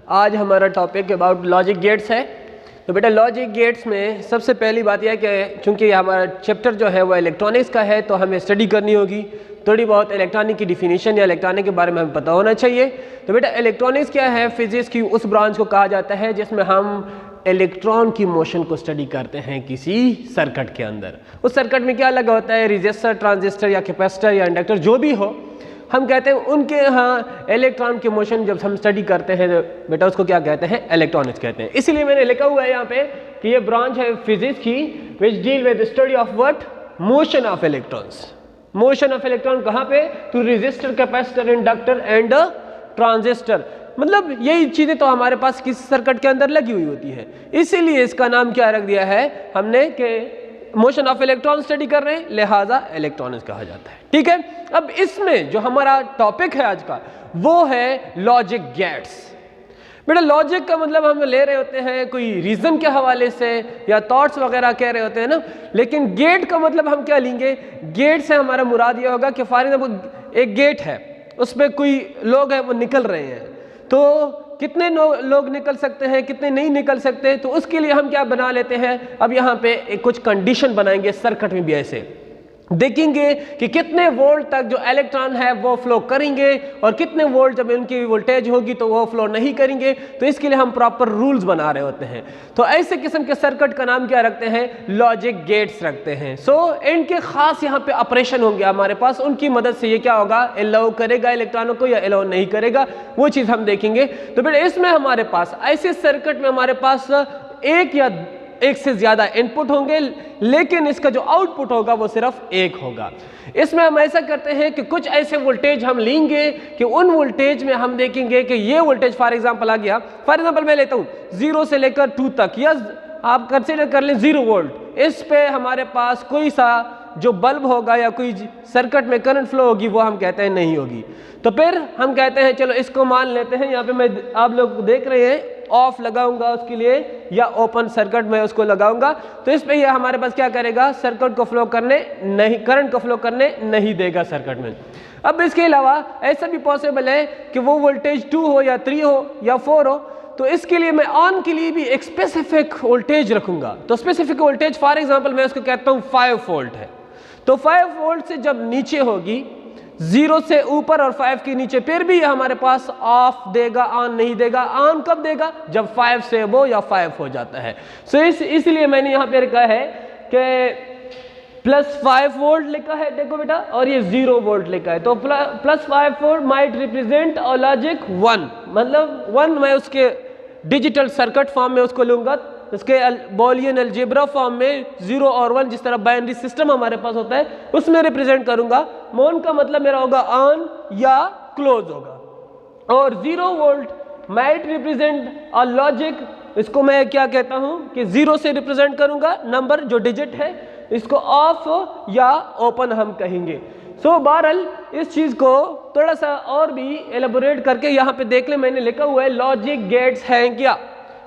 आज हमारा topic about logic gates है। तो बेटा लॉजिक गेट्स में सबसे पहली बात यह है कि चूंकि हमारा चैप्टर जो है वो इलेक्ट्रॉनिक्स का है तो हमें स्टडी करनी होगी, थोड़ी बहुत इलेक्ट्रॉनिक की डिफिनीशन या इलेक्ट्रॉनिक के बारे में हमें पता होना चाहिए। तो बेटा इलेक्ट्रॉनिक्स क्या है? फिजिक्स की उस ब्रांच को कहा जाता है जिसमें हम इलेक्ट्रॉन की मोशन को स्टडी करते हैं किसी सर्किट के अंदर। उस सर्किट में क्या लगा होता है? रेजिस्टर, ट्रांजिस्टर या कैपेसिटर या इंडक्टर जो भी हो, हम कहते हैं उनके यहाँ इलेक्ट्रॉन की मोशन जब हम स्टडी करते हैं बेटा उसको क्या कहते हैं? इलेक्ट्रॉनिक्स कहते हैं। इसीलिए मैंने लिखा हुआ है यहाँ पे कि ये ब्रांच है फिजिक्स की which deal with study of what? Motion of electrons. Motion of electron कहाँ पे? To resistor, capacitor, inductor and transistor. मतलब यही चीजें तो हमारे पास किसी सर्किट के अंदर लगी हुई होती है, इसीलिए इसका नाम क्या रख दिया है हमने कि मोशन ऑफ इलेक्ट्रॉन स्टडी कर रहे हैं, लिहाजा इलेक्ट्रॉनिक्स कहा जाता है। ठीक है, अब इसमें जो हमारा टॉपिक है आज का वो है लॉजिक गेट्स। बेटा लॉजिक का मतलब हम ले रहे होते हैं कोई रीजन के हवाले से या थॉट्स वगैरह कह रहे होते हैं ना, लेकिन गेट का मतलब हम क्या लेंगे? गेट से हमारा मुराद ये होगा कि फॉर एग्जाम्पल एक गेट है, उसमें कोई लोग हैं वो निकल रहे हैं, तो कितने लोग निकल सकते हैं, कितने नहीं निकल सकते, तो उसके लिए हम क्या बना लेते हैं? अब यहाँ पे कुछ कंडीशन बनाएंगे सर्किट में भी, ऐसे देखेंगे कि कितने वोल्ट तक जो इलेक्ट्रॉन है वो फ्लो करेंगे और कितने वोल्ट जब उनकी वोल्टेज होगी तो वो फ्लो नहीं करेंगे। तो इसके लिए हम प्रॉपर रूल्स बना रहे होते हैं। तो ऐसे किस्म के सर्किट का नाम क्या रखते हैं? लॉजिक गेट्स रखते हैं। सो इनके खास यहाँ पे ऑपरेशन होंगे हमारे पास, उनकी मदद से ये क्या होगा? अलाउ करेगा इलेक्ट्रॉनों को या अलाउ नहीं करेगा, वो चीज़ हम देखेंगे। तो बेटा इसमें हमारे पास ऐसे सर्किट में हमारे पास एक से ज्यादा इनपुट होंगे, लेकिन इसका जो आउटपुट होगा वो सिर्फ एक होगा। इसमें हम ऐसा करते हैं कि कुछ ऐसे वोल्टेज हम लेंगे कि उन वोल्टेज में हम देखेंगे कि ये वोल्टेज फॉर एग्जांपल आ गया, फॉर एग्जांपल मैं लेता हूं 0 से लेकर 2 तक, या आप कंसीडर कर लें 0 वोल्ट। इस पे हमारे पास कोई सा जो बल्ब होगा या कोई सर्किट में करंट फ्लो होगी वो हम कहते हैं नहीं होगी। तो फिर हम कहते हैं चलो इसको मान लेते हैं, यहाँ पे मैं आप लोग देख रहे हैं ऑफ लगाऊंगा उसके लिए या ओपन सर्किट में उसको लगाऊंगा, तो इस पे ये हमारे पास क्या करेगा? सर्किट को फ्लो करने नहीं, करंट को फ्लो करने नहीं देगा सर्किट में। अब इसके अलावा ऐसा भी पॉसिबल है कि वो वोल्टेज 2 हो या 3 हो या 4 हो, तो इसके लिए मैं ऑन के लिए भी एक स्पेसिफिक वोल्टेज रखूंगा। तो स्पेसिफिक वोल्टेज फॉर एग्जांपल मैं उसको कहता हूं 5 वोल्ट है। तो 5 वोल्ट से जब नीचे होगी, 0 से ऊपर और 5 के नीचे, फिर भी हमारे पास ऑफ देगा, ऑन नहीं देगा। ऑन कब देगा? जब 5 से वो या 5 हो जाता है। सो इसलिए मैंने यहाँ पे लिखा है कि +5 वोल्ट लिखा है, देखो बेटा, और ये 0 वोल्ट लिखा है। तो +5 वोल्ट माइट रिप्रेजेंट और लॉजिक 1, मतलब 1 मैं उसके डिजिटल सर्किट फॉर्म में उसको लूंगा, उसके बॉलियन अलजेब्रा फॉर्म में 0 और 1 जिस तरह बाइनरी सिस्टम हमारे पास होता है उसमें रिप्रेजेंट करूंगा। मोन का मतलब मेरा होगा ऑन या क्लोज होगा, और 0 volt might represent a logic, इसको मैं क्या कहता हूं कि 0 से रिप्रेजेंट करूंगा नंबर जो डिजिट है, इसको ऑफ या ओपन हम कहेंगे। सो बहरहाल इस चीज को थोड़ा सा और भी एलेबोरेट करके यहाँ पे देख ले, मैंने लिखा हुआ है लॉजिक गेट्स हैं क्या।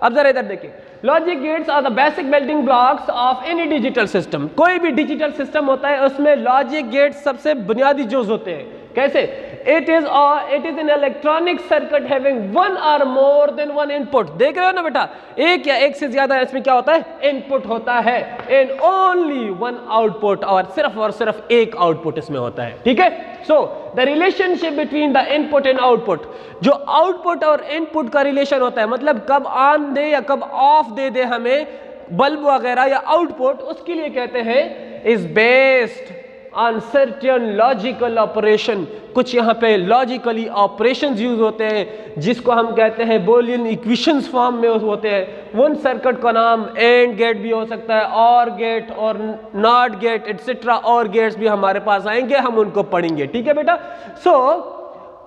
अब जरा इधर देखिए, logic gates are the basic building blocks of any digital system. कोई भी डिजिटल सिस्टम होता है उसमें लॉजिक गेट्स सबसे बुनियादी जुज होते हैं। कैसे? It is an electronic circuit having 1 और मोर देन 1 इनपुट। देख रहे हो ना बेटा, एक या एक से ज्यादा इसमें क्या होता है? इनपुट होता है, एंड ओनली 1 आउटपुट, और सिर्फ एक आउटपुट इसमें होता है। ठीक है, so the relationship between the input and output, जो आउटपुट और इनपुट का रिलेशन होता है, मतलब कब ऑन दे या कब ऑफ दे हमें बल्ब वगैरह या आउटपुट, उसके लिए कहते हैं is based on certain logical operation. कुछ यहाँ पे लॉजिकली ऑपरेशंस यूज होते हैं जिसको हम कहते हैं बूलियन इक्वेशंस फॉर्म में होते हैं। उन सर्किट का नाम एंड गेट भी हो सकता है, और गेट और नॉट गेट एटसेट्रा, और गेट्स भी हमारे पास आएंगे, हम उनको पढ़ेंगे। ठीक है बेटा। So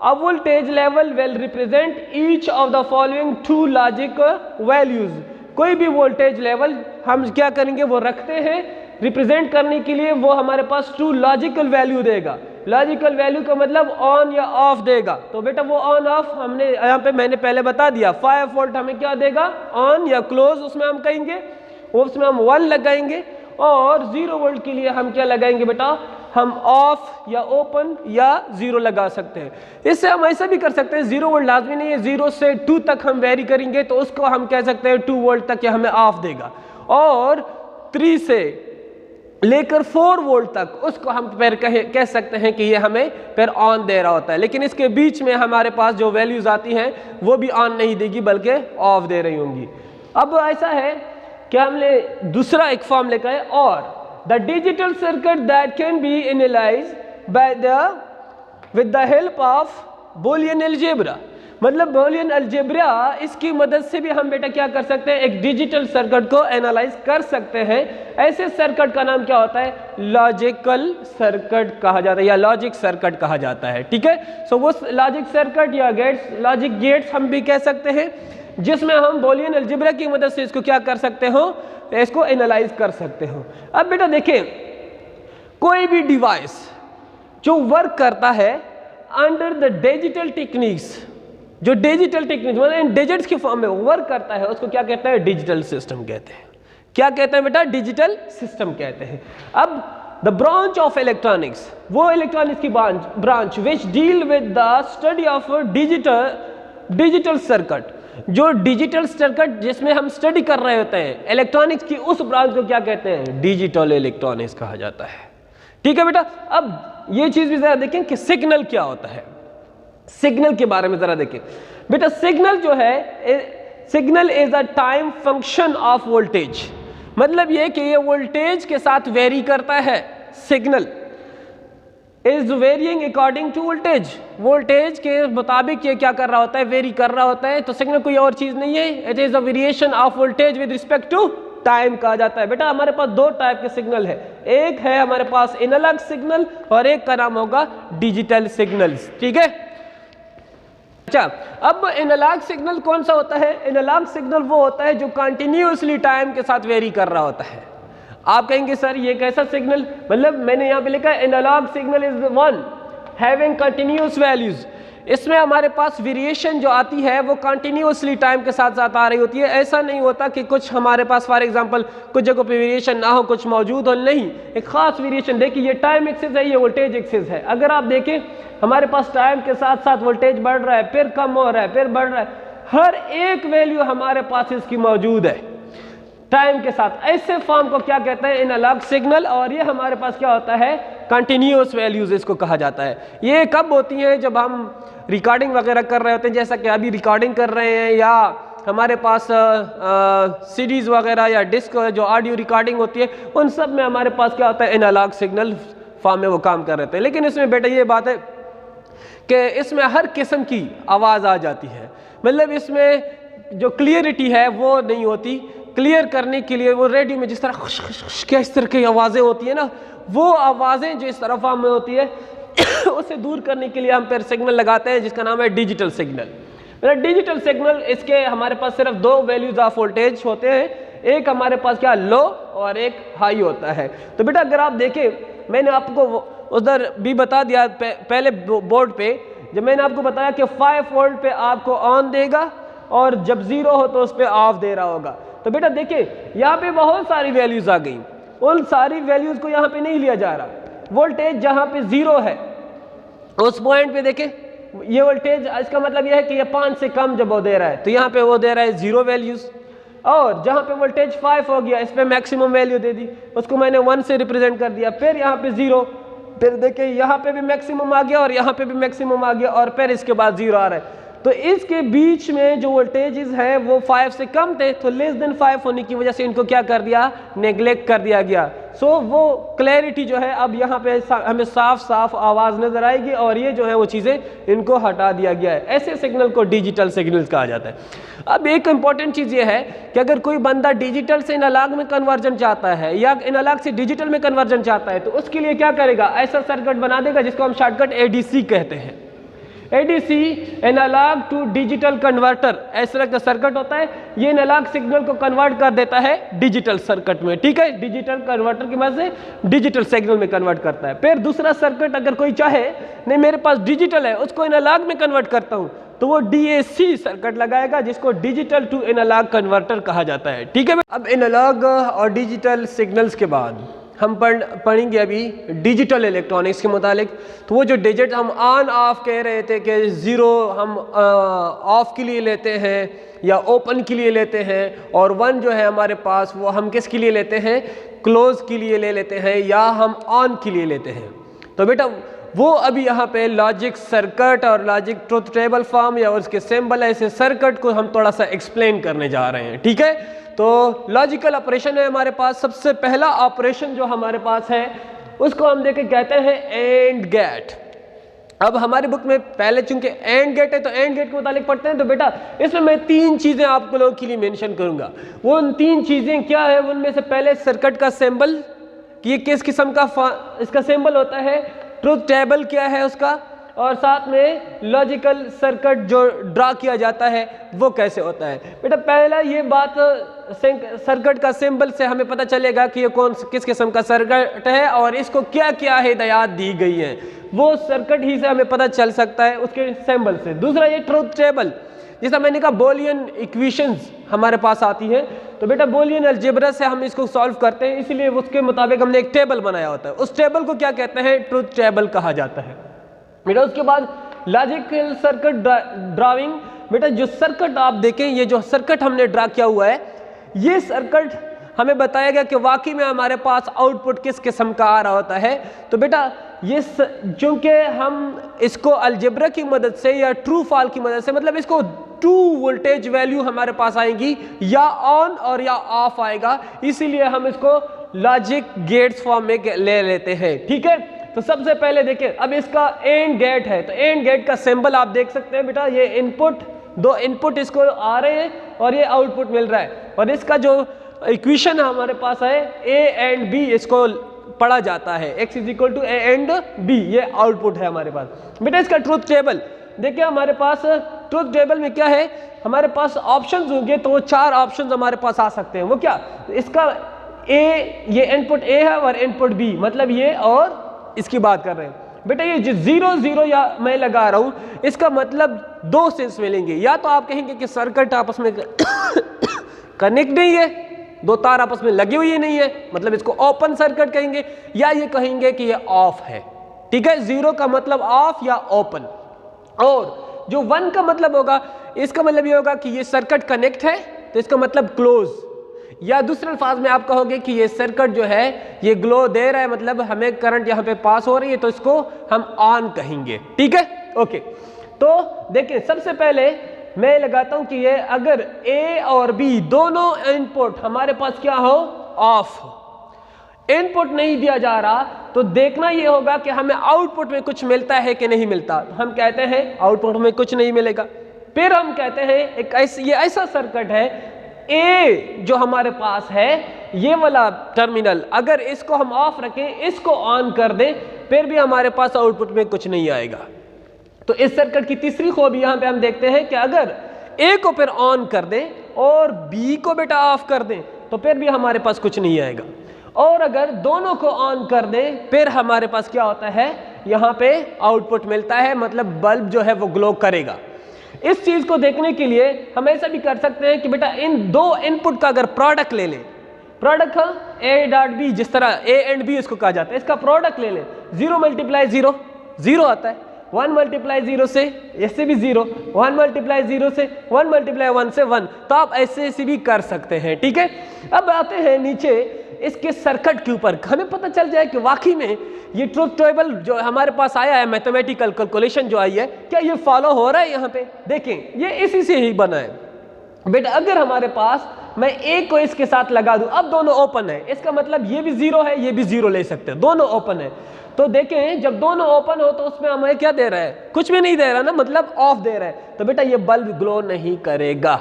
a voltage level will represent each of the following 2 logic values. कोई भी वोल्टेज लेवल हम क्या करेंगे? वो रखते हैं रिप्रेजेंट करने के लिए, वो हमारे पास 2 लॉजिकल वैल्यू देगा। लॉजिकल वैल्यू का मतलब ऑन या ऑफ देगा। तो बेटा वो ऑन ऑफ हमने यहाँ पे मैंने पहले बता दिया। 5 वोल्ट हमें क्या देगा? ऑन या क्लोज, उसमें हम कहेंगे, उसमें हम 1 लगाएंगे, और 0 वोल्ट के लिए हम क्या लगाएंगे बेटा? हम ऑफ या ओपन या 0 लगा सकते हैं। इससे हम ऐसा भी कर सकते हैं, 0 वोल्ट लाजमी नहीं है, 0 से 2 तक हम वेरी करेंगे तो उसको हम कह सकते हैं 2 वोल्ट तक ये हमें ऑफ देगा, और 3 से लेकर 4 वोल्ट तक उसको हम फिर कह सकते हैं कि ये हमें फिर ऑन दे रहा होता है। लेकिन इसके बीच में हमारे पास जो वैल्यूज आती हैं वो भी ऑन नहीं देगी बल्कि ऑफ दे रही होंगी। अब ऐसा है कि हमने दूसरा एक फॉर्म लिखा है, और the digital circuit that can be analysed by with the help of Boolean algebra. मतलब बूलियन अलजेब्रा, इसकी मदद से भी हम बेटा क्या कर सकते हैं, एक डिजिटल सर्किट को एनालाइज कर सकते हैं। ऐसे सर्किट का नाम क्या होता है, लॉजिकल सर्किट कहा जाता है या लॉजिक सर्किट कहा जाता है। ठीक है, सो वो लॉजिक सर्किट या गेट्स, लॉजिक गेट्स हम भी कह सकते हैं, जिसमें हम बूलियन अलजेब्रा की मदद से इसको क्या कर सकते हो, इसको एनालाइज कर सकते हो। अब बेटा देखिए, कोई भी डिवाइस जो वर्क करता है अंडर द डिजिटल टेक्निक्स, जो डिजिटल टेक्निक्स मतलब इन डिजिट्स की फॉर्म में वर्क करता है, उसको क्या कहते हैं, डिजिटल सिस्टम कहते हैं। क्या कहते हैं बेटा, डिजिटल सिस्टम कहते हैं। अब द ब्रांच ऑफ इलेक्ट्रॉनिक्स, वो इलेक्ट्रॉनिक्स की branch which deal with the study of digital circuit, जो डिजिटल सर्किट जिसमें हम स्टडी कर रहे होते हैं इलेक्ट्रॉनिक्स की, उस ब्रांच को क्या कहते हैं, डिजिटल इलेक्ट्रॉनिक्स कहा जाता है। ठीक है बेटा, अब ये चीज भी जरा देखें कि सिग्नल क्या होता है। सिग्नल के बारे में जरा देखें बेटा। सिग्नल जो है, signal is a time function of voltage, मतलब ये कि ये वोल्टेज के साथ वेरी करता है। Signal is varying according to voltage, voltage के मुताबिक ये क्या कर रहा होता है, वेरी कर रहा होता है। तो सिग्नल कोई और चीज नहीं है, it is a variation of voltage with respect to time कहा जाता है। बेटा हमारे पास दो टाइप के सिग्नल है, एक है हमारे पास एनालॉग सिग्नल और एक का नाम होगा डिजिटल सिग्नल्स। ठीक है, अच्छा अब एनालॉग सिग्नल कौन सा होता है, एनालॉग सिग्नल वो होता है जो कंटिन्यूअसली टाइम के साथ वेरी कर रहा होता है। आप कहेंगे सर ये कैसा सिग्नल, मतलब मैंने यहाँ पे लिखा है analogue signal is one having continuous values. इसमें हमारे पास वेरिएशन जो आती है वो कंटिन्यूअसली टाइम के साथ साथ आ रही होती है। ऐसा नहीं होता कि कुछ हमारे पास फॉर एग्जांपल कुछ जगहों पे वेरिएशन ना हो, कुछ मौजूद हो, नहीं, एक खास वेरिएशन। देखिए ये टाइम एक्सिस है, ये वोल्टेज एक्सिस है। अगर आप देखें हमारे पास टाइम के साथ साथ वोल्टेज बढ़ रहा है, फिर कम हो रहा है, फिर बढ़ रहा है, हर एक वैल्यू हमारे पास इसकी मौजूद है टाइम के साथ। ऐसे फॉर्म को क्या कहते हैं, एनालॉग सिग्नल। और ये हमारे पास क्या होता है, कंटिन्यूअस वैल्यूज इसको कहा जाता है। ये कब होती हैं, जब हम रिकॉर्डिंग वगैरह कर रहे होते हैं, जैसा कि अभी रिकॉर्डिंग कर रहे हैं, या हमारे पास सीडीज वगैरह या डिस्क जो ऑडियो रिकॉर्डिंग होती है, उन सब में हमारे पास क्या होता है, एनालॉग सिग्नल फॉर्म में वो काम कर रहे थे। लेकिन इसमें बेटा ये बात है कि इसमें हर किस्म की आवाज़ आ जाती है, मतलब इसमें जो क्लियरिटी है वो नहीं होती। क्लियर करने के लिए वो रेडियो में जिस तरह क्या इस तरह की आवाज़ें होती है ना, वो आवाज़ें जो इस तरह फॉर्म में होती है उसे दूर करने के लिए हम फिर सिग्नल लगाते हैं जिसका नाम है डिजिटल सिग्नल। मतलब डिजिटल सिग्नल, इसके हमारे पास सिर्फ दो वैल्यूज ऑफ वोल्टेज होते हैं, एक हमारे पास क्या लो और एक हाई होता है। तो बेटा अगर आप देखें, मैंने आपको उधर भी बता दिया पहले बोर्ड पे, जब मैंने आपको बताया कि 5 वोल्ट पे आपको ऑन देगा और जब 0 हो तो उस पर ऑफ दे रहा होगा। तो बेटा देखिए यहाँ पे बहुत सारी वैल्यूज आ गई, उन सारी वैल्यूज को यहाँ पे नहीं लिया जा रहा। वोल्टेज जहाँ पे 0 है उस पॉइंट पे देखें, ये वोल्टेज, इसका मतलब यह है कि ये 5 से कम जब वो दे रहा है तो यहाँ पे वो दे रहा है 0 वैल्यूज। और जहाँ पे वोल्टेज 5 हो गया, इस पे मैक्सिमम वैल्यू दे दी, उसको मैंने 1 से रिप्रेजेंट कर दिया। फिर यहाँ पे 0, फिर देखिए यहाँ पे भी मैक्सिमम आ गया और यहाँ पे भी मैक्सिमम आ गया, और फिर इसके बाद 0 आ रहा है। तो इसके बीच में जो वोल्टेजेस है वो 5 से कम थे, तो लेस देन 5 होने की वजह से इनको क्या कर दिया, नेग्लेक्ट कर दिया गया। सो वो क्लैरिटी जो है अब यहाँ पे हमें साफ साफ आवाज़ नजर आएगी, और ये जो है वो चीज़ें इनको हटा दिया गया है। ऐसे सिग्नल को डिजिटल सिग्नल्स कहा जाता है। अब एक इंपॉर्टेंट चीज़ ये है कि अगर कोई बंदा डिजिटल से एनालॉग में कन्वर्जन चाहता है या एनालॉग से डिजिटल में कन्वर्जन चाहता है, तो उसके लिए क्या करेगा, ऐसा सर्किट बना देगा जिसको हम शॉर्टकट एडीसी कहते हैं। ADC analogue to digital converter, इस तरह का सर्किट होता है। ये एनालॉग सिग्नल को कन्वर्ट कर देता है डिजिटल सर्किट में। ठीक है, डिजिटल कन्वर्टर की मदद से डिजिटल सिग्नल में कन्वर्ट करता है। फिर दूसरा सर्किट अगर कोई चाहे, नहीं मेरे पास डिजिटल है, उसको एनालॉग में कन्वर्ट करता हूं, तो वो डीएसी सर्किट लगाएगा जिसको डिजिटल टू एनालॉग कन्वर्टर कहा जाता है। ठीक है, अब एनालॉग और डिजिटल सिग्नल्स के बाद हम पढ़ेंगे अभी डिजिटल इलेक्ट्रॉनिक्स के मुतालिक। तो वो जो डिजिट हम ऑन ऑफ कह रहे थे कि ज़ीरो हम ऑफ के लिए लेते हैं या ओपन के लिए लेते हैं, और 1 जो है हमारे पास वो हम किस के लिए लेते हैं, क्लोज के लिए ले लेते हैं या हम ऑन के लिए लेते हैं। तो बेटा वो अभी यहाँ पे लॉजिक सर्किट और लॉजिक ट्रुथ टेबल फॉर्म या उसके सिंबल ऐसे सर्किट को हम थोड़ा सा एक्सप्लेन करने जा रहे हैं, ठीक है। तो लॉजिकल ऑपरेशन है हमारे पास। सबसे पहला ऑपरेशन जो हमारे पास है उसको हम देखे कहते हैं एंड गेट। अब हमारी बुक में पहले चूंकि एंड गेट है तो एंड गेट के मुतालिक पढ़ते हैं। तो बेटा इसमें मैं 3 चीज़ें आप लोगों के लिए मेंशन करूंगा। वो उन 3 चीज़ें क्या है, उनमें से पहले सर्किट का सिंबल कि ये किस किस्म का इसका सिंबल होता है, ट्रुथ टेबल क्या है उसका, और साथ में लॉजिकल सर्किट जो ड्रा किया जाता है वो कैसे होता है। बेटा पहला ये बात सर्किट का सिंबल से हमें पता चलेगा कि ये किस किस्म का सर्किट है और इसको क्या क्या हिदायत दी गई है, वो सर्किट ही से हमें पता चल सकता है उसके सिंबल से। दूसरा ये ट्रुथ टेबल, जैसा मैंने कहा बोलियन इक्वेशंस हमारे पास आती है। तो बेटा बोलियन अलजेब्रा से हम इसको सॉल्व करते हैं, इसलिए उसके मुताबिक हमने एक टेबल बनाया होता है। उस टेबल को क्या कहते हैं, ट्रुथ टेबल कहा जाता है। बेटा उसके बाद लॉजिकल सर्किट ड्राइंग। बेटा जो सर्किट आप देखें, ये जो सर्किट हमने ड्रा किया हुआ है, ये सर्किट हमें बताएगा कि वाकई में हमारे पास आउटपुट किस किस्म का आ रहा होता है। तो बेटा ये चूंकि हम इसको अलजेब्रा की मदद से या ट्रू फॉल की मदद से, मतलब इसको 2 वोल्टेज वैल्यू हमारे पास आएंगी, या ऑन और या ऑफ आएगा, इसीलिए हम इसको लॉजिक गेट्स फॉर्म में ले लेते हैं, ठीक है। तो सबसे पहले देखिए, अब इसका एंड गेट है, तो एंड गेट का सिंबल आप देख सकते हैं बेटा, ये इनपुट 2 इनपुट इसको आ रहे हैं और ये आउटपुट मिल रहा है, और इसका जो इक्वेशन हमारे पास है ए एंड बी, इसको पढ़ा जाता है x = a एंड b, ये आउटपुट है हमारे पास। बेटा इसका ट्रुथ टेबल देखिए, हमारे पास ट्रुथ टेबल में क्या है, हमारे पास ऑप्शंस होंगे, तो वो 4 ऑप्शंस हमारे पास आ सकते हैं। वो क्या, इसका a, ये इनपुट a है और इनपुट b, मतलब ये और इसकी बात कर रहे हैं। बेटा ये जो 0 0 या मैं लगा रहा हूं, इसका मतलब 2 सेंस मिलेंगे। या तो आप कहेंगे कि सर्किट आपस में कनेक्ट नहीं है, 2 तार आपस में लगी हुई नहीं है, मतलब इसको ओपन सर्किट कहेंगे, या ये कहेंगे कि ये ऑफ है, ठीक है। 0 का मतलब ऑफ या ओपन, और जो 1 का मतलब होगा, इसका मतलब ये होगा कि ये सर्किट कनेक्ट है, तो इसका मतलब क्लोज, या दूसरे अल्फाज में आप कहोगे कि ये सर्किट जो है ये ग्लो दे रहा है, मतलब हमें करंट यहाँ पे पास हो रही है, तो इसको हम ऑन कहेंगे, ठीक है, ओके। तो देखिए सबसे पहले मैं लगाता हूं कि ये अगर A और B दोनों इनपुट हमारे पास क्या हो, ऑफ हो, इनपुट नहीं दिया जा रहा, तो देखना ये होगा कि हमें आउटपुट में कुछ मिलता है कि नहीं मिलता। हम कहते हैं आउटपुट में कुछ नहीं मिलेगा। फिर हम कहते हैं एक ये ऐसा सर्किट है, A जो हमारे पास है, ये वाला टर्मिनल, अगर इसको हम ऑफ रखें, इसको ऑन कर दें, फिर भी हमारे पास आउटपुट में कुछ नहीं आएगा। तो इस सर्किट की तीसरी खूबी यहां पे हम देखते हैं कि अगर A को फिर ऑन कर दें और B को बेटा ऑफ कर दें, तो फिर भी हमारे पास कुछ नहीं आएगा। और अगर दोनों को ऑन कर दें, फिर हमारे पास क्या होता है, यहाँ पे आउटपुट मिलता है, मतलब बल्ब जो है वो ग्लो करेगा। इस चीज को देखने के लिए हम ऐसा भी कर सकते हैं कि बेटा इन 2 इनपुट का अगर प्रोडक्ट ले लें, प्रोडक्ट A.B, जिस तरह A एंड B इसको कहा जाता है, इसका प्रोडक्ट ले लें, 0 × 0 0 आता है, 1 × 0 से ऐसे भी 0, 1 × 0 से 1 × 1 से 1, तो आप ऐसे भी कर सकते हैं, ठीक है। अब आते हैं नीचे इसके सर्किट के ऊपर, हमें पता चल जाए कि वाकई में ये ट्रुथ टेबल जो हमारे पास आया है, मैथमेटिकल कैलकुलेशन जो आई है, क्या ये फॉलो हो रहा है। यहाँ पे देखें, ये इसी से ही बना है बेटा। अगर हमारे पास मैं A को इसके साथ लगा दूं, अब दोनों ओपन है, इसका मतलब ये भी 0 है, ये भी 0 ले सकते हैं, दोनों ओपन है। तो देखें जब दोनों ओपन हो तो उसमें हमें क्या दे रहा है, कुछ भी नहीं दे रहा ना, मतलब ऑफ दे रहा है, तो बेटा ये बल्ब ग्लो नहीं करेगा,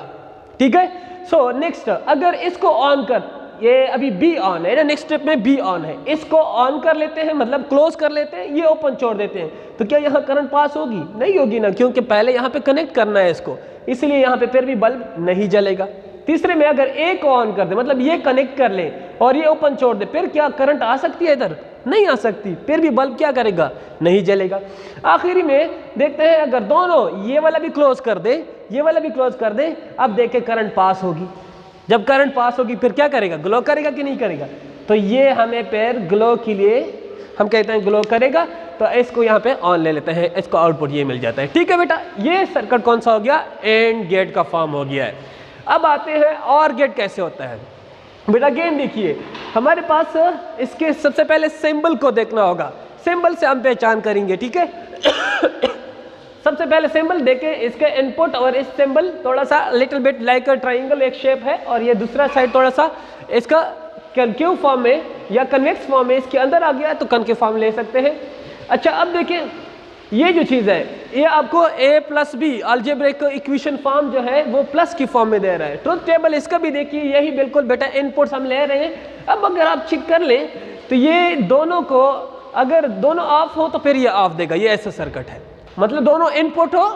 ठीक है। सो नेक्स्ट, अगर इसको ऑन कर, ये अभी B ऑन है ना, नेक्स्ट स्टेप में B ऑन है, इसको ऑन कर लेते हैं, मतलब क्लोज कर लेते हैं, ये ओपन छोड़ देते हैं, तो क्या यहाँ करंट पास होगी, नहीं होगी ना, क्योंकि पहले यहाँ पे कनेक्ट करना है इसको, इसलिए यहाँ पे फिर भी बल्ब नहीं जलेगा। तीसरे में अगर A को ऑन कर दे, मतलब ये कनेक्ट कर ले और ये ओपन छोड़ दे, फिर क्या करंट आ सकती है इधर, नहीं आ सकती, फिर भी बल्ब क्या करेगा, नहीं जलेगा। आखिरी में देखते हैं अगर दोनों ये वाला भी क्लोज कर दे, ये वाला भी क्लोज कर दे, अब देखें करंट पास होगी। जब करंट पास होगी फिर क्या करेगा, ग्लो करेगा कि नहीं करेगा। तो ये हमें पेयर ग्लो के लिए हम कहते हैं ग्लो करेगा, तो इसको यहाँ पे ऑन ले लेते हैं, इसको आउटपुट ये मिल जाता है। ठीक है बेटा, ये सर्किट कौन सा हो गया, एंड गेट का फॉर्म हो गया है। अब आते हैं और गेट कैसे होता है बेटा। अगेन देखिए हमारे पास इसके सबसे पहले सिंबल को देखना होगा, सिंबल से हम पहचान करेंगे। ठीक है सबसे पहले सिंबल देखें, इसके इनपुट और इस सिंबल थोड़ा सा little bit like a triangle एक शेप है, और ये दूसरा साइड थोड़ा सा इसका कनकेव फॉर्म में या कन्वेक्स फॉर्म में इसके अंदर आ गया तो कनकेव फॉर्म ले सकते हैं। अच्छा अब देखिए ये जो चीज़ है ये आपको a plus B algebraic equation form जो है वो प्लस की फॉर्म में दे रहा है। ट्रुथ टेबल इसका भी देखिए यही बिल्कुल बेटा इनपुट्स हम ले रहे हैं। अब अगर आप चेक कर लें तो ये दोनों को अगर दोनों ऑफ हो तो फिर ये ऑफ देगा, ये ऐसा सर्किट है, मतलब दोनों इनपुट हो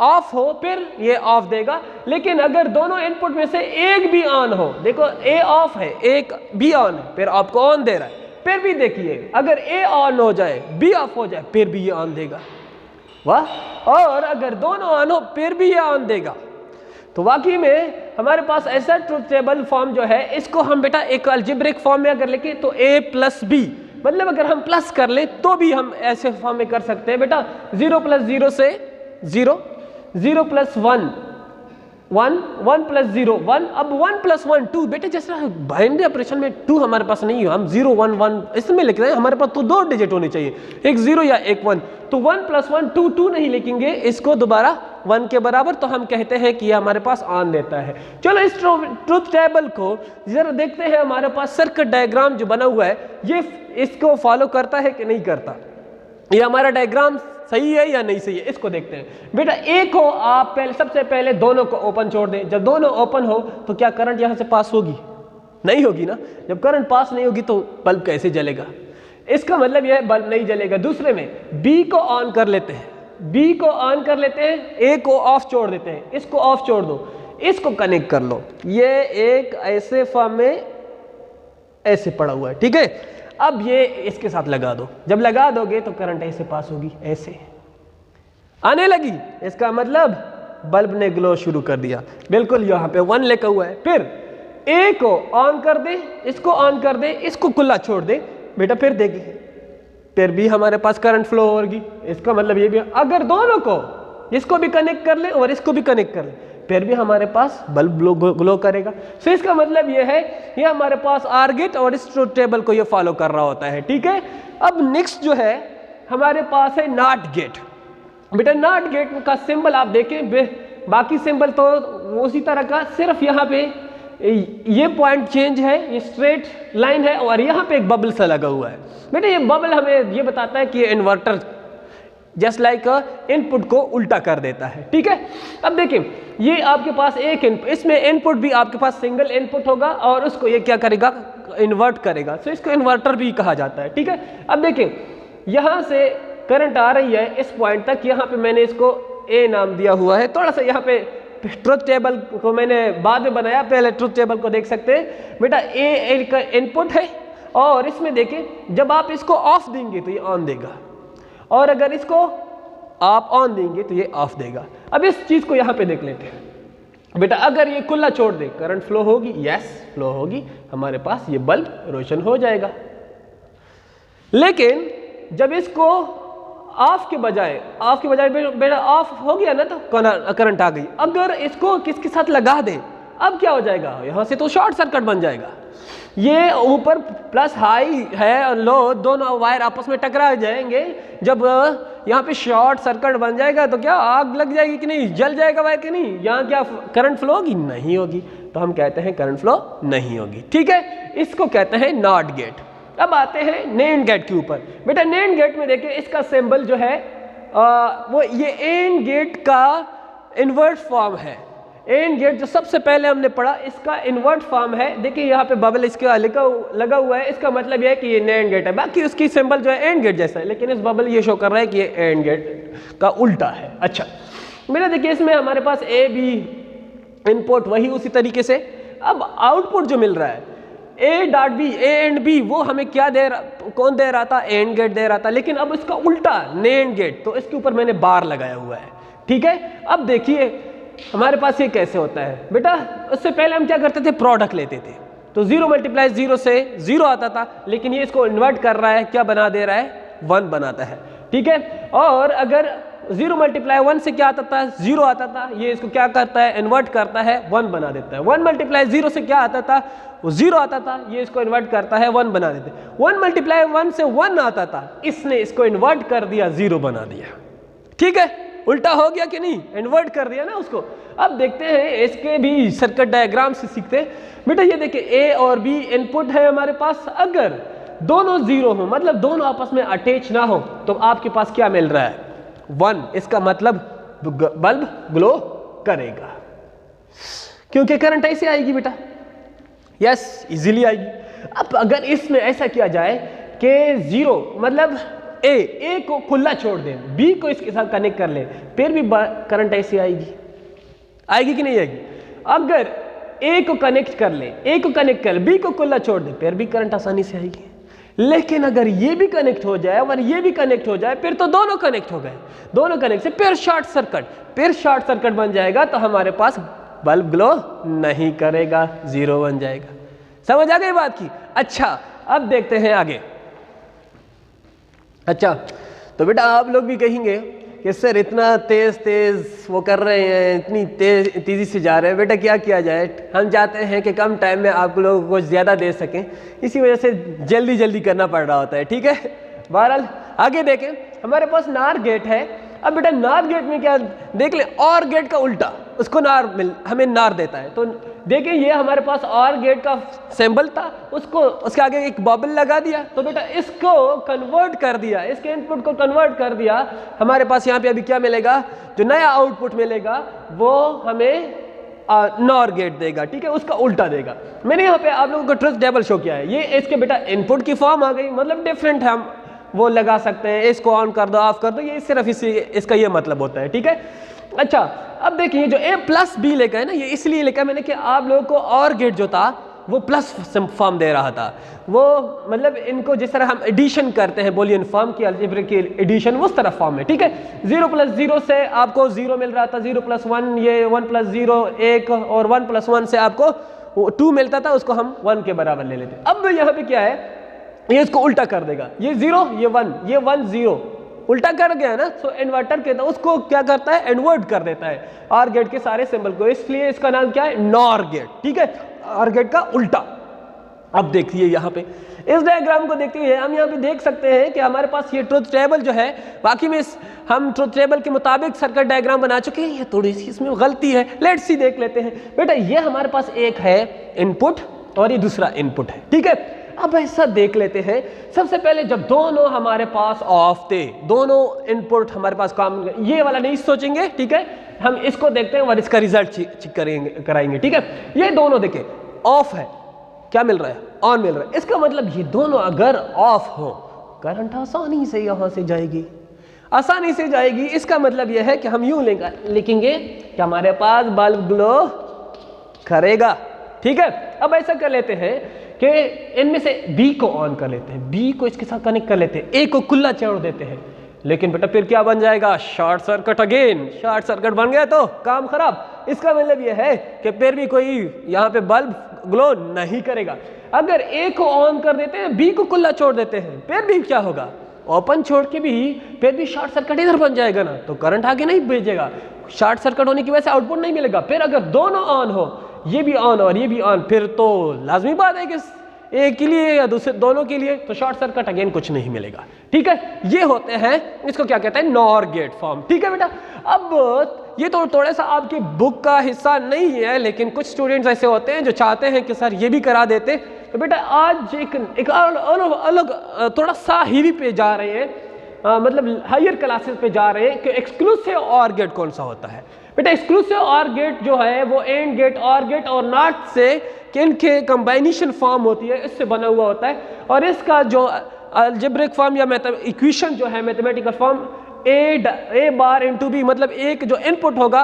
ऑफ हो फिर ये ऑफ देगा। लेकिन अगर दोनों इनपुट में से एक भी ऑन हो, देखो a ऑफ है एक बी ऑन है, फिर आपको ऑन दे रहा है, फिर भी देखिए अगर a ऑन हो जाए बी ऑफ हो जाए फिर भी ये ऑन देगा, वाह। और अगर दोनों ऑन हो फिर भी ये ऑन देगा। तो वाकई में हमारे पास ऐसा ट्रुथ टेबल फॉर्म जो है इसको हम बेटा एक अलजेब्रिक फॉर्म में अगर लिखें तो a प्लस बी, मतलब अगर हम प्लस कर ले तो भी हम ऐसे फॉर्म में कर सकते हैं बेटा। 0 प्लस 0 से 0, 0 प्लस 1 1, 1 प्लस 0 1, अब 1 प्लस 1 2। बेटे जैसा बाइनरी ऑपरेशन में 2 हमारे पास नहीं है, हम 0 1 1 इसमें लिख रहे हैं, हमारे पास तो 2 डिजिट होने चाहिए, एक 0 या एक 1। तो 1 प्लस 1 2, 2 नहीं लिखेंगे इसको दोबारा 1 के बराबर, तो हम कहते हैं कि ये हमारे पास ऑन देता है। चलो इस ट्रुथ टेबल को जरा देखते हैं, हमारे पास सर्किट डायग्राम जो बना हुआ है ये इसको फॉलो करता है कि नहीं करता, ये हमारा डायग्राम सही है या नहीं सही है, इसको देखते हैं। बेटा एक हो आप पहले सबसे पहले दोनों को ओपन छोड़ दें, जब दोनों ओपन हो तो क्या करंट यहाँ से पास होगी, नहीं होगी ना। जब करंट पास नहीं होगी तो बल्ब कैसे जलेगा, इसका मतलब यह बल्ब नहीं जलेगा। दूसरे में बी को ऑन कर लेते हैं, बी को ऑन कर लेते हैं, ए को ऑफ छोड़ देते हैं, इसको ऑफ छोड़ दो, इसको कनेक्ट कर लो, ये एक ऐसे फॉर्म में ऐसे पड़ा हुआ है। ठीक है, अब ये इसके साथ लगा दो, जब लगा दोगे तो करंट ऐसे पास होगी, ऐसे आने लगी, इसका मतलब बल्ब ने ग्लो शुरू कर दिया। बिल्कुल यहाँ पे 1 लिखा हुआ है। फिर ए को ऑन कर दे, इसको ऑन कर दे, इसको खुला छोड़ दे बेटा, फिर देखिए फिर भी हमारे पास करंट फ्लो होगी। इसका मतलब ये भी अगर दोनों को इसको भी कनेक्ट कर ले और इसको भी कनेक्ट कर ले फिर भी हमारे पास बल्ब ग्लो करेगा। सो इसका मतलब ये है ये हमारे पास आर गेट और इस ट्रुथ टेबल को ये फॉलो कर रहा होता है। ठीक है, अब नेक्स्ट जो है हमारे पास है नॉट गेट। बेटा नॉट गेट का सिंबल आप देखें, बाकी सिंबल तो उसी तरह का, सिर्फ यहाँ पे ये पॉइंट चेंज है, ये स्ट्रेट लाइन है और यहाँ पे एक बबल सा लगा हुआ है। बेटा ये बबल हमें ये बताता है कि ये इन्वर्टर जस्ट लाइक इनपुट को उल्टा कर देता है। ठीक है, अब देखिए ये आपके पास एक इनपुट, इसमें इनपुट भी आपके पास सिंगल इनपुट होगा और उसको ये क्या करेगा, इन्वर्ट करेगा। तो इसको इन्वर्टर भी कहा जाता है। ठीक है, अब देखिए यहाँ से करंट आ रही है इस पॉइंट तक, यहाँ पे मैंने इसको ए नाम दिया हुआ है। थोड़ा सा यहाँ पे ट्रुथ टेबल को मैंने बाद में बनाया, पहले ट्रुथ टेबल को देख सकते हैं। बेटा ए का इनपुट है और इसमें देखिए जब आप इसको ऑफ देंगे तो ये ऑन देगा और अगर इसको आप ऑन देंगे तो ये ऑफ देगा। अब इस चीज को यहाँ पे देख लेते हैं। बेटा अगर ये खुला छोड़ दे करंट फ्लो होगी, यस फ्लो होगी, हमारे पास ये बल्ब रोशन हो जाएगा। लेकिन जब इसको ऑफ के बजाय बेटा ऑफ हो गया ना तो करंट आ गई, अगर इसको किसके साथ लगा दे अब क्या हो जाएगा, यहाँ से तो शॉर्ट सर्किट बन जाएगा। ये ऊपर प्लस हाई है और लो दोनों वायर आपस में टकरा जाएंगे। जब यहाँ पे शॉर्ट सर्किट बन जाएगा तो क्या आग लग जाएगी कि नहीं, जल जाएगा वायर कि नहीं, यहाँ क्या करंट फ्लो होगी, नहीं होगी। तो हम कहते हैं करंट फ्लो नहीं होगी। ठीक है, इसको कहते हैं नॉट गेट। अब आते हैं नैंड गेट के ऊपर। बेटा नैंड गेट में देखिए इसका सिंबल जो है वो ये एंड गेट का इन्वर्ट फॉर्म है। एंड गेट जो सबसे पहले हमने पढ़ा इसका इन्वर्ट फॉर्म है। देखिए यहाँ पे बबल इसका लगा हुआ है, इसका मतलब यह है कि ये नैंड गेट है। बाकी उसकी सिंबल जो है एंड गेट जैसा है, लेकिन इस बबल ये शो कर रहा है कि ये एंड गेट का उल्टा है। अच्छा बेटा देखिए इसमें हमारे पास ए बी इनपुट वही उसी तरीके से। अब आउटपुट जो मिल रहा है A dot B, A and B, वो हमें क्या दे रहा, कौन दे रहा था, एंड गेट दे रहा था। लेकिन अब इसका उल्टा नैंड गेट, तो इसके ऊपर मैंने बार लगाया हुआ है। ठीक है, अब देखिए हमारे पास ये कैसे होता है। बेटा उससे पहले हम क्या करते थे, प्रोडक्ट लेते थे। तो 0 मल्टीप्लाई 0 से 0 आता था, लेकिन ये इसको इन्वर्ट कर रहा है, क्या बना दे रहा है, 1 बनाता है, ठीक है। और अगर 0 मल्टीप्लाई 1 से क्या आता था, 0 आता था, ये इसको क्या करता है, इन्वर्ट करता है, 1 बना देता है। 1 मल्टीप्लाई 0 से क्या आता था, वो 0 आता था, ये इसको इन्वर्ट करता है, 1 बना देते हैं। 1 मल्टीप्लाई 1 से 1 आता था, इसने इसको इन्वर्ट कर दिया, 0 बना दिया, ठीक है। उल्टा हो गया कि नहीं, इन्वर्ट कर दिया ना उसको। अब देखते हैं इसके भी सर्किट डायग्राम से सीखते हैं। बेटा ये देखिए ए और बी इनपुट है हमारे पास, अगर दोनों 0 हो, मतलब दोनों आपस में अटैच ना हो, तो आपके पास क्या मिल रहा है, 1। इसका मतलब बल्ब ग्लो करेगा, क्योंकि करंट ऐसे आएगी बेटा, यस इजीली आएगी। अब अगर इसमें ऐसा किया जाए कि 0 मतलब ए को खुला छोड़ दें, बी को इसके साथ कनेक्ट कर ले, फिर भी करंट ऐसे आएगी, आएगी कि नहीं आएगी। अगर ए को कनेक्ट कर ले, ए को कनेक्ट कर, बी को खुला छोड़ दे, फिर भी करंट आसानी से आएगी। लेकिन अगर ये भी कनेक्ट हो जाए और ये भी कनेक्ट हो जाए, फिर तो दोनों कनेक्ट हो गए, दोनों कनेक्ट से फिर शॉर्ट सर्किट, फिर शॉर्ट सर्किट बन जाएगा, तो हमारे पास बल्ब ग्लो नहीं करेगा, 0 बन जाएगा। समझ आ गई बात की। अच्छा अब देखते हैं आगे। अच्छा तो बेटा आप लोग भी कहेंगे कि सर इतना तेज वो कर रहे हैं, इतनी तेजी से जा रहे हैं, बेटा क्या किया जाए। हम चाहते हैं कि कम टाइम में आप लोगों को ज़्यादा दे सकें, इसी वजह से जल्दी जल्दी करना पड़ रहा होता है, ठीक है। बहरहाल आगे देखें, हमारे पास नार गेट है। अब बेटा नार गेट में क्या देख ले, और गेट का उल्टा, उसको हमें नार देता है। तो देखिए ये हमारे पास और गेट का सिंबल था, उसको उसके आगे एक बबल लगा दिया, तो बेटा इसको कन्वर्ट कर दिया, इसके इनपुट को कन्वर्ट कर दिया। हमारे पास यहाँ पे अभी क्या मिलेगा, जो नया आउटपुट मिलेगा वो हमें नॉर गेट देगा, ठीक है, उसका उल्टा देगा। मैंने यहाँ पे आप लोगों को ट्रुथ टेबल शो किया है, ये इसके बेटा इनपुट की फॉर्म आ गई, मतलब डिफरेंट है, हम वो लगा सकते हैं, इसको ऑन कर दो, ऑफ कर दो, ये सिर्फ इसका ये मतलब होता है, ठीक है। अच्छा अब देखिए जो ए प्लस बी लेकर है ना, ये इसलिए लेकर मैंने कि आप लोगों को और गेट जो था वो प्लस फॉर्म दे रहा था, वो मतलब इनको जिस तरह हम एडिशन करते हैं बूलियन फॉर्म की, अलजेब्रिक की एडिशन, उस तरह फॉर्म में, ठीक है। 0 + 0 से आपको 0 मिल रहा था, 0 + 1 ये 1 + 0 1, और 1 + 1 से आपको 2 मिलता था, उसको हम 1 के बराबर ले लेते। अब यहाँ पे क्या है, ये इसको उल्टा कर देगा, ये 0 ये 1, ये 1 0 उल्टा कर गया ना, तो इन्वर्टर के उसको क्या करता है, इन्वर्ट कर देता है और गेट के सारे सिंबल को, इसलिए इसका नाम क्या है, नॉर गेट, ठीक है, और गेट का उल्टा। अब देखिए यहाँ पे इस डायग्राम को देखते हुए हम यहाँ पे देख सकते हैं कि हमारे पास ये ट्रुथ टेबल जो है, बाकी में हम ट्रुथ टेबल के मुताबिक सर्किट डायग्राम बना चुके हैं, ये थोड़ी सी इसमें गलती है, लेट्स सी देख लेते हैं। बेटा ये हमारे पास एक है इनपुट और ये दूसरा इनपुट है, ठीक है। अब ऐसा देख लेते हैं, सबसे पहले जब दोनों हमारे पास ऑफ थे, दोनों इनपुट हमारे पास काम, ये वाला नहीं सोचेंगे, ठीक है, हम इसको देखते हैं और इसका रिजल्ट कराएंगे, ठीक है। ये दोनों देखें ऑफ है, क्या मिल रहा है, ऑन मिल रहा है, इसका मतलब ये दोनों अगर ऑफ हो, करंट आसानी से यहां से जाएगी, आसानी से जाएगी। इसका मतलब यह है कि हम यूं लिखेंगे कि हमारे पास बल्ब ग्लो करेगा, ठीक है। अब ऐसा कर लेते हैं कि इनमें से बी को ऑन कर लेते हैं, बी को इसके साथ कनेक्ट कर लेते हैं, ए को खुला छोड़ देते हैं, लेकिन बेटा फिर क्या बन जाएगा, short circuit again, short circuit बन गया तो काम खराब। इसका मतलब यह है कि फिर भी कोई यहाँ पे बल्ब ग्लो नहीं करेगा। अगर ए को ऑन कर देते हैं, बी को खुला छोड़ देते हैं, फिर भी क्या होगा, ओपन छोड़ के भी फिर भी शॉर्ट सर्किट इधर बन जाएगा ना, तो करंट आगे नहीं भेजेगा, शॉर्ट सर्किट होने की वजह से आउटपुट नहीं मिलेगा। फिर अगर दोनों ऑन हो, ये भी ऑन और ये भी ऑन, फिर तो लाजमी बात है कि एक के लिए या दूसरे दोनों के लिए तो शॉर्ट सर्किट अगेन कुछ नहीं मिलेगा, ठीक है। ये होते हैं, इसको क्या कहते हैं, नॉर गेट फॉर्म, ठीक है बेटा। अब ये तो थोड़ा सा आपकी बुक का हिस्सा नहीं है, लेकिन कुछ स्टूडेंट्स ऐसे होते हैं जो चाहते हैं कि सर ये भी करा देते, तो बेटा आज एक अलग थोड़ा सा हेवी पे जा रहे हैं, मतलब हायर क्लासेस पे जा रहे हैं कि एक्सक्लूसिव और गेट कौन सा होता है। बेटा एक्सक्लूसिव और गेट जो है वो एंड गेट, और गेट और नॉट से इनके कंबाइनेशन फॉर्म होती है, इससे बना हुआ होता है, और इसका जो अलजेब्रिक फॉर्म या इक्वेशन जो है मैथमेटिकल फॉर्म ए बार इंटू बी, मतलब एक जो इनपुट होगा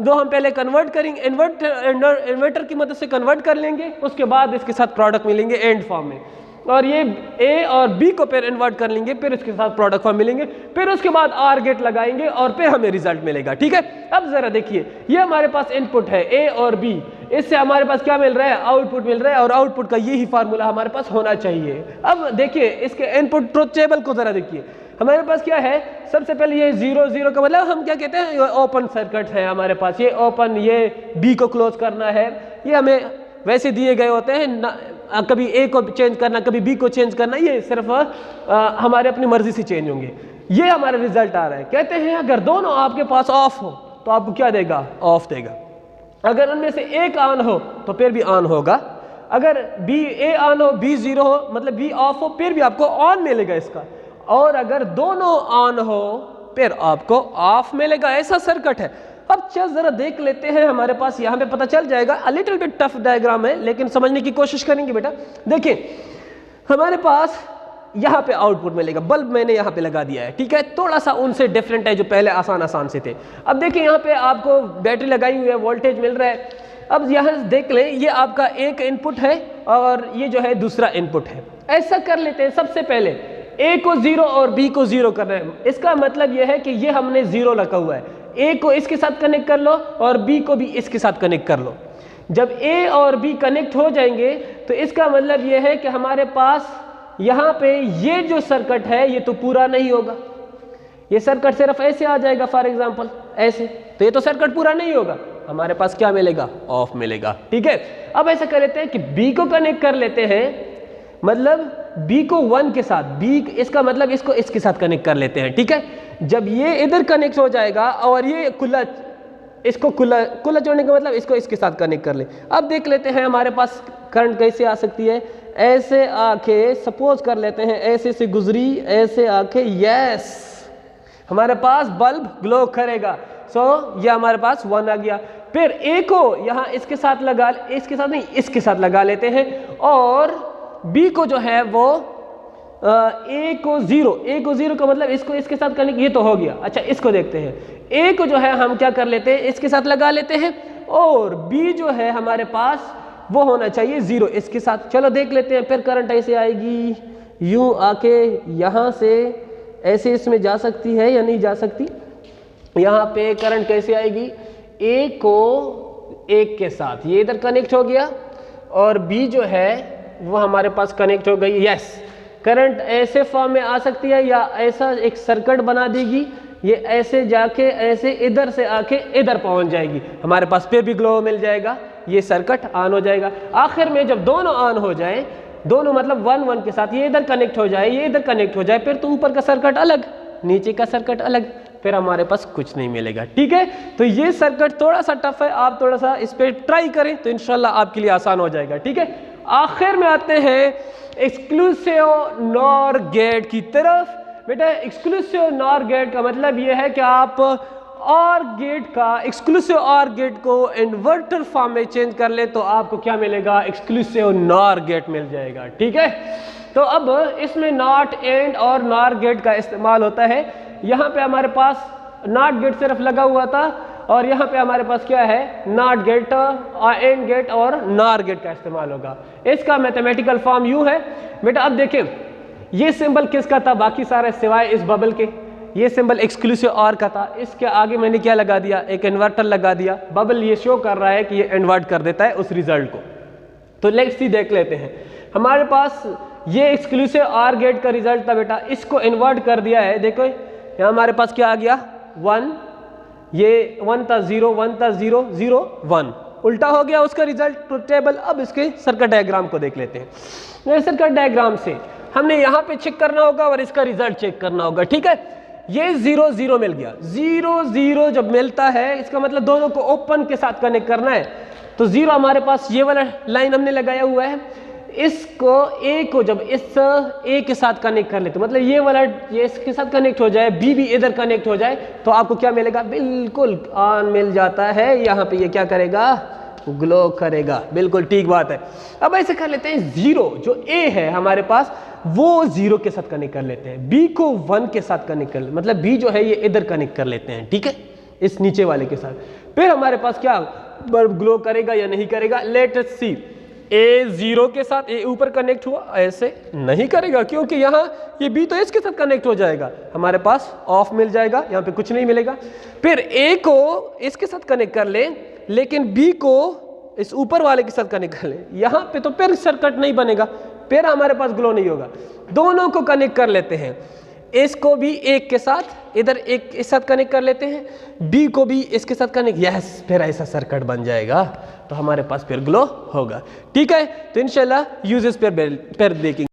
जो हम पहले कन्वर्ट करेंगे, इन्वर्टर की मदद से कन्वर्ट कर लेंगे, उसके बाद इसके साथ प्रोडक्ट मिलेंगे एंड फॉर्म में, और ये ए और बी को फिर इन्वर्ट कर लेंगे, फिर इसके साथ प्रोडक्ट फॉर्म मिलेंगे, फिर उसके बाद आर गेट लगाएंगे और फिर हमें रिजल्ट मिलेगा, ठीक है। अब जरा देखिए ये हमारे पास इनपुट है ए और बी, इससे हमारे पास क्या मिल रहा है, आउटपुट मिल रहा है, और आउटपुट का यही फार्मूला हमारे पास होना चाहिए। अब देखिए इसके इनपुट ट्रुथ टेबल को जरा देखिए, हमारे पास क्या है, सबसे पहले ये 0 0 का मतलब हम क्या कहते हैं, ओपन सर्किट है हमारे पास, ये ओपन, ये बी को क्लोज करना है, ये हमें वैसे दिए गए होते हैं ना, कभी ए को चेंज करना, कभी बी को चेंज करना, ये सिर्फ हमारे अपनी मर्जी से चेंज होंगे। ये हमारा रिजल्ट आ रहा है। कहते हैं अगर दोनों आपके पास ऑफ हो तो आपको क्या देगा, ऑफ देगा। अगर उनमें से एक ऑन हो तो फिर भी ऑन होगा, अगर बी ए ऑन हो, बी 0 हो, मतलब बी ऑफ हो, फिर भी आपको ऑन मिलेगा इसका, और अगर दोनों ऑन हो फिर आपको ऑफ मिलेगा। ऐसा सर्किट है। अब चल जरा देख लेते हैं, हमारे पास यहाँ पे पता चल जाएगा। A little bit tough diagram है लेकिन समझने की कोशिश करेंगे बेटा। देखिए हमारे पास यहाँ पे आउटपुट मिलेगा, बल्ब मैंने यहाँ पे लगा दिया है, ठीक है, थोड़ा सा उनसे डिफरेंट है जो पहले आसान से थे। अब देखिए यहाँ पे आपको बैटरी लगाई हुई है, वोल्टेज मिल रहा है। अब यहाँ देख लें, ये आपका एक इनपुट है और ये जो है दूसरा इनपुट है। ऐसा कर लेते हैं, सबसे पहले ए को 0 और बी को 0 करना है। इसका मतलब यह है कि ये हमने 0 रखा हुआ है, ए को इसके साथ कनेक्ट कर लो और बी को भी इसके साथ कनेक्ट कर लो। जब ए और बी कनेक्ट हो जाएंगे तो इसका मतलब यह है कि हमारे पास यहाँ पे ये जो सर्किट है ये तो पूरा नहीं होगा, ये सर्किट सिर्फ ऐसे आ जाएगा, फॉर एग्जांपल ऐसे, तो ये तो सर्किट पूरा नहीं होगा। हमारे पास क्या मिलेगा, ऑफ मिलेगा, ठीक है। अब ऐसा कर लेते हैं कि बी को कनेक्ट कर लेते हैं, मतलब बी को 1 के साथ, बी इसका मतलब इसको इसके साथ कनेक्ट कर लेते हैं, ठीक है। जब ये इधर कनेक्ट हो जाएगा और ये खुला, इसको खुला जोड़ने का मतलब इसको इसके साथ कनेक्ट कर ले। अब देख लेते हैं हमारे पास करंट कैसे आ सकती है। ऐसे आके सपोज कर लेते हैं ऐसे से गुजरी, ऐसे आके, यस, हमारे पास बल्ब ग्लो करेगा। सो ये हमारे पास 1 आ गया। फिर ए को यहाँ इसके साथ लगा, इसके साथ नहीं, इसके साथ लगा लेते हैं, और बी को जो है वो ए को 0 का मतलब इसको इसके साथ कनेक्ट, ये तो हो गया। अच्छा इसको देखते हैं, ए को जो है हम क्या कर लेते हैं, इसके साथ लगा लेते हैं, और बी जो है हमारे पास वो होना चाहिए 0 इसके साथ। चलो देख लेते हैं। फिर करंट ऐसे आएगी, यूं आके यहाँ से ऐसे इसमें जा सकती है या नहीं जा सकती। यहाँ पे करंट कैसे आएगी, ए को 1 के साथ, ये इधर कनेक्ट हो गया, और बी जो है वो हमारे पास कनेक्ट हो गई। यस, करंट ऐसे फॉर्म में आ सकती है या ऐसा एक सर्किट बना देगी, ये ऐसे जाके ऐसे इधर से आके इधर पहुंच जाएगी, हमारे पास पे भी ग्लो मिल जाएगा, ये सर्किट ऑन हो जाएगा। आखिर में जब दोनों ऑन हो जाए, दोनों मतलब 1 1 के साथ, ये इधर कनेक्ट हो जाए, ये इधर कनेक्ट हो जाए, फिर तो ऊपर का सर्किट अलग, नीचे का सर्किट अलग, फिर हमारे पास कुछ नहीं मिलेगा, ठीक है। तो ये सर्किट थोड़ा सा टफ है, आप थोड़ा सा इस पर ट्राई करें तो इंशाल्लाह आपके लिए आसान हो जाएगा, ठीक है। आखिर में आते हैं एक्सक्लूसिव नॉर गेट की तरफ। बेटा एक्सक्लूसिव नॉर गेट का मतलब ये है कि आप और गेट का, एक्सक्लूसिव और गेट को इन्वर्टर फॉर्म में चेंज कर ले तो आपको क्या मिलेगा, एक्सक्लूसिव नॉर गेट मिल जाएगा, ठीक है। तो अब इसमें नॉट एंड और नॉर गेट का इस्तेमाल होता है। यहाँ पे हमारे पास नॉट गेट सिर्फ लगा हुआ था, और यहाँ पे हमारे पास क्या है, नॉट गेट, एंड गेट और नॉर गेट का इस्तेमाल होगा। इसका मैथमेटिकल फॉर्म यूँ है बेटा। अब देखें ये सिंबल किसका था, बाकी सारे सिवाय इस बबल के, ये सिंबल एक्सक्लूसिव और का था। इसके आगे मैंने क्या लगा दिया, एक इन्वर्टर लगा दिया। बबल ये शो कर रहा है कि ये इन्वर्ट कर देता है उस रिजल्ट को। तो लेट्स सी देख लेते हैं। हमारे पास ये एक्सक्लूसिव और गेट का रिजल्ट था बेटा, इसको इन्वर्ट कर दिया है। देखो यहाँ हमारे पास क्या आ गया, 1, ये 1 था 0, 1 था 0, 0 1, उल्टा हो गया उसका रिजल्ट, ट्रुथ टेबल। अब इसके सर्किट डायग्राम को देख लेते हैं। सर्किट डायग्राम से हमने यहाँ पे चेक करना होगा और इसका रिजल्ट चेक करना होगा, ठीक है। ये 0 0 मिल गया, 0 0 जब मिलता है इसका मतलब दोनों को ओपन के साथ कनेक्ट करना है। तो 0 हमारे पास ये वाला लाइन हमने लगाया हुआ है, इसको ए को जब इस ए के साथ कनेक्ट कर ले तो मतलब ये वाला ये इसके साथ कनेक्ट हो जाए, बी भी इधर कनेक्ट हो जाए, तो आपको क्या मिलेगा, बिल्कुल ऑन मिल जाता है। यहाँ पे ये क्या करेगा, ग्लो करेगा, बिल्कुल ठीक बात है। अब ऐसे कर लेते हैं, 0 जो ए है हमारे पास वो 0 के साथ कनेक्ट कर लेते हैं, बी को 1 के साथ कनेक्ट कर ले, मतलब बी जो है ये इधर कनेक्ट कर लेते हैं, ठीक है, इस नीचे वाले के साथ। फिर हमारे पास क्या बल्ब ग्लो करेगा या नहीं करेगा, लेट अस सी। ए 0 के साथ, ए ऊपर कनेक्ट हुआ, ऐसे नहीं करेगा क्योंकि यहाँ ये बी तो इसके साथ कनेक्ट हो जाएगा, हमारे पास ऑफ मिल जाएगा, यहाँ पे कुछ नहीं मिलेगा। फिर ए को इसके साथ कनेक्ट कर ले, लेकिन बी को इस ऊपर वाले के साथ कनेक्ट कर लें। यहाँ पे तो फिर सर्किट नहीं बनेगा, फिर हमारे पास ग्लो नहीं होगा। दोनों को कनेक्ट कर लेते हैं, इसको भी एक के साथ, इधर एक इस साथ कनेक्ट कर लेते हैं, बी को भी इसके साथ कनेक्ट, यस, फिर ऐसा सर्किट बन जाएगा, तो हमारे पास फिर ग्लो होगा। ठीक है, तो इंशाल्लाह यूजेस पर देखेंगे।